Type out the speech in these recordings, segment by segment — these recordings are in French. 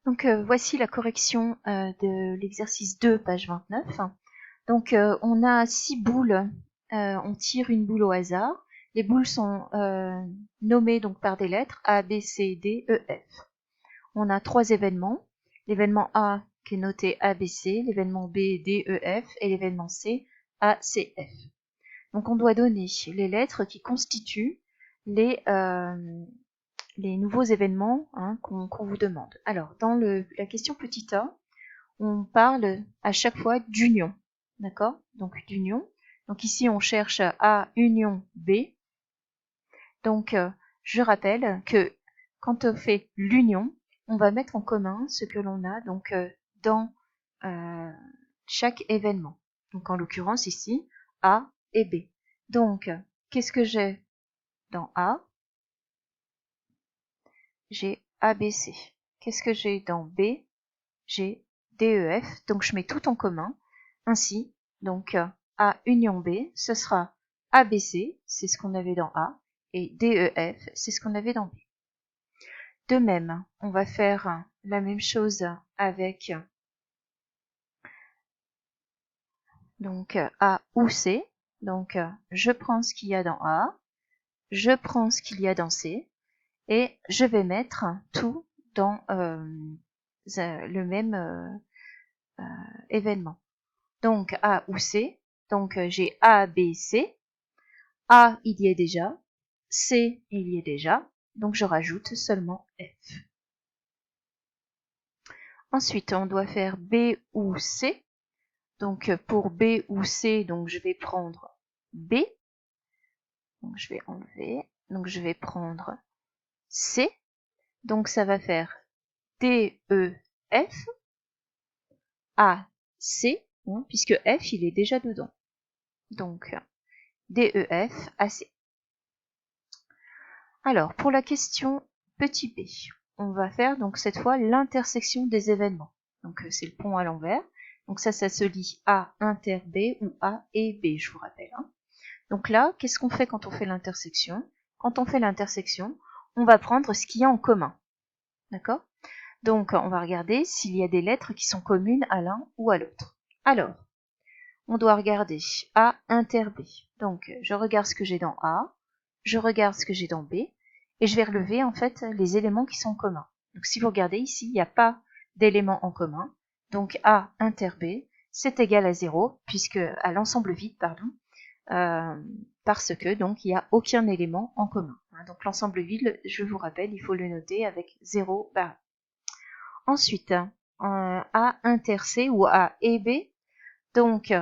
Donc voici la correction de l'exercice 2, page 29. Donc on a 6 boules, on tire une boule au hasard. Les boules sont nommées donc par des lettres A, B, C, D, E, F. On a 3 événements. L'événement A qui est noté ABC, l'événement B, D, E, F et l'événement C, A, C, F. Donc on doit donner les lettres qui constituent les nouveaux événements qu'on vous demande. Alors, dans la question petit a, on parle à chaque fois d'union. D'accord? Donc, d'union. Donc ici, on cherche A union B. Donc, je rappelle que quand on fait l'union, on va mettre en commun ce que l'on a donc dans chaque événement. Donc, en l'occurrence ici, A et B. Donc, qu'est-ce que j'ai dans A? J'ai ABC. Qu'est-ce que j'ai dans B? J'ai DEF, donc je mets tout en commun. Ainsi, donc A union B, ce sera ABC, c'est ce qu'on avait dans A, et DEF, c'est ce qu'on avait dans B. De même, on va faire la même chose avec donc A ou C. Donc je prends ce qu'il y a dans A, je prends ce qu'il y a dans C, et je vais mettre tout dans le même événement. Donc A ou C, donc j'ai A, B, C. A, il y est déjà. C, il y est déjà. Donc je rajoute seulement F. Ensuite, on doit faire B ou C. Donc pour B ou C, donc je vais prendre B. Donc je vais enlever. Donc je vais prendre C. Donc ça va faire D, E, F. A, C, puisque F, il est déjà dedans. Donc D, E, F, A, C. Alors, pour la question petit b, on va faire donc cette fois l'intersection des événements. Donc c'est le pont à l'envers. Donc ça se lit A inter B ou A et B, je vous rappelle. Donc là, qu'est-ce qu'on fait quand on fait l'intersection? Quand on fait l'intersection, on va prendre ce qu'il y a en commun. D'accord? Donc on va regarder s'il y a des lettres qui sont communes à l'un ou à l'autre. Alors, on doit regarder A inter B. Donc je regarde ce que j'ai dans A, je regarde ce que j'ai dans B, et je vais relever en fait les éléments qui sont communs. Donc si vous regardez ici, il n'y a pas d'éléments en commun. Donc A inter B, c'est égal à 0, puisque à l'ensemble vide, pardon, parce que donc il n'y a aucun élément en commun. Donc l'ensemble vide, je vous rappelle, il faut le noter avec 0 barre. Ensuite, A inter C ou A et B. Donc,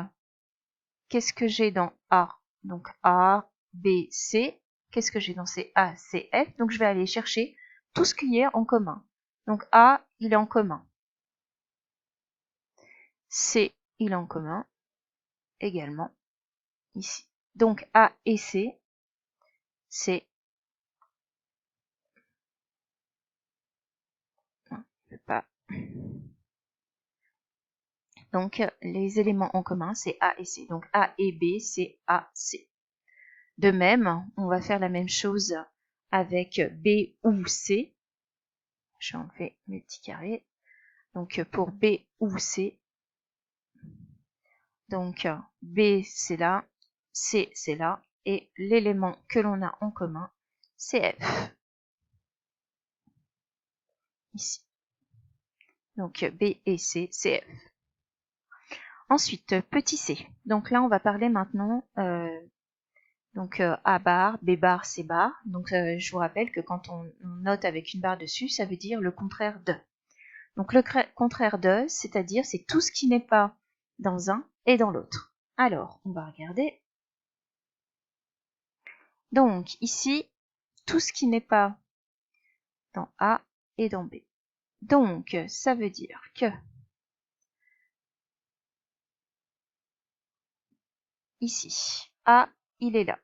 qu'est-ce que j'ai dans A? Donc A, B, C. Qu'est-ce que j'ai dans C? A, C, F. Donc je vais aller chercher tout ce qu'il y a en commun. Donc A, il est en commun. C, il est en commun également ici. Donc A et C, c'est pas. Donc les éléments en commun, c'est A et C. Donc A et B, c'est A, C. De même, on va faire la même chose avec B ou C. Je vais enlever mes petits carrés. Donc pour B ou C, donc B c'est là, C c'est là, et l'élément que l'on a en commun, c'est F. Ici. Donc B et C, c'est F. Ensuite, petit c. Donc là, on va parler maintenant donc A bar, B bar, C bar. Donc je vous rappelle que quand on note avec une barre dessus, ça veut dire le contraire de. Donc le contraire de, c'est-à-dire c'est tout ce qui n'est pas dans un et dans l'autre. Alors, on va regarder. Donc ici, tout ce qui n'est pas dans A et dans B. Donc, ça veut dire que ici, A, il est là.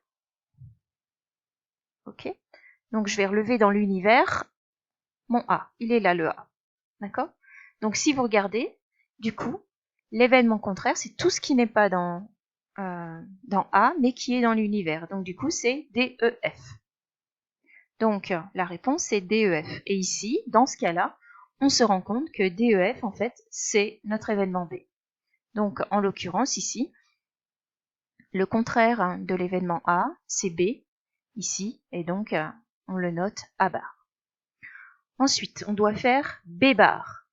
Ok? Donc, je vais relever dans l'univers mon A. Il est là, le A. D'accord? Donc, si vous regardez, du coup, l'événement contraire, c'est tout ce qui n'est pas dans A, mais qui est dans l'univers. Donc, du coup, c'est DEF. Donc, la réponse, c'est DEF. Et ici, dans ce cas-là, on se rend compte que DEF, en fait, c'est notre événement B. Donc, en l'occurrence, ici, le contraire de l'événement A, c'est B, ici, et donc, on le note A bar. Ensuite, on doit faire B bar.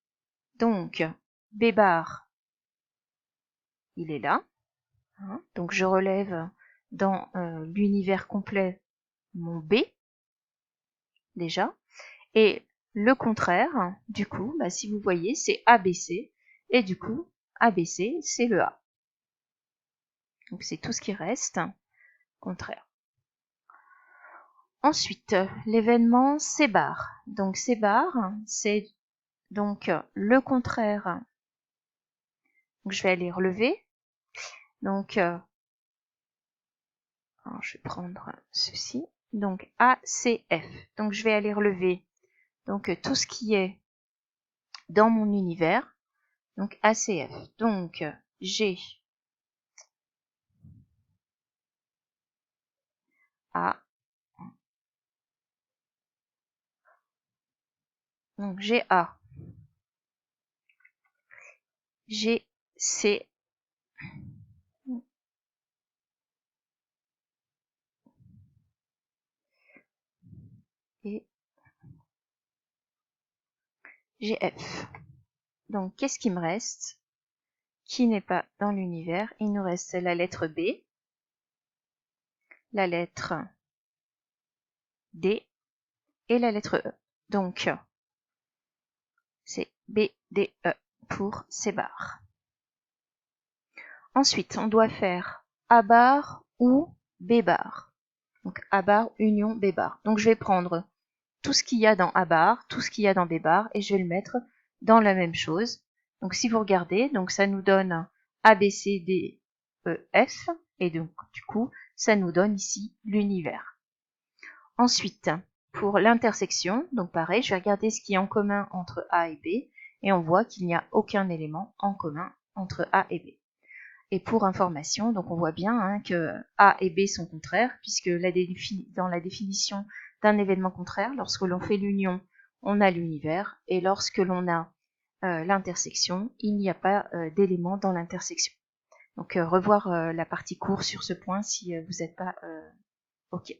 Donc, B bar, il est là. Donc, je relève dans l'univers complet mon B, déjà. Et le contraire, du coup, bah, si vous voyez, c'est ABC. Et du coup, ABC, c'est le A. Donc, c'est tout ce qui reste, contraire. Ensuite, l'événement C bar. Donc, C bar, c'est donc le contraire. Donc, je vais aller relever. Donc, alors, je vais prendre ceci. Donc, ACF. Donc, je vais aller relever donc tout ce qui est dans mon univers. Donc, ACF. Donc, j'ai A. Donc, j'ai A. J'ai C. Et j'ai F. Donc, qu'est-ce qui me reste qui n'est pas dans l'univers? Il nous reste la lettre B, la lettre D et la lettre E. Donc, c'est B, D, E pour C bar. Ensuite, on doit faire A bar ou B bar. Donc, A bar, union, B bar. Donc, je vais prendre tout ce qu'il y a dans A bar, tout ce qu'il y a dans B bar, et je vais le mettre dans la même chose. Donc, si vous regardez, donc ça nous donne A, B, C, D, E, F, et donc, du coup, ça nous donne ici l'univers. Ensuite, pour l'intersection, donc pareil, je vais regarder ce qui est en commun entre A et B, et on voit qu'il n'y a aucun élément en commun entre A et B. Et pour information, donc on voit bien que A et B sont contraires, puisque dans la définition d'un événement contraire, lorsque l'on fait l'union, on a l'univers, et lorsque l'on a l'intersection, il n'y a pas d'élément dans l'intersection. Donc revoir la partie cours sur ce point si vous n'êtes pas OK.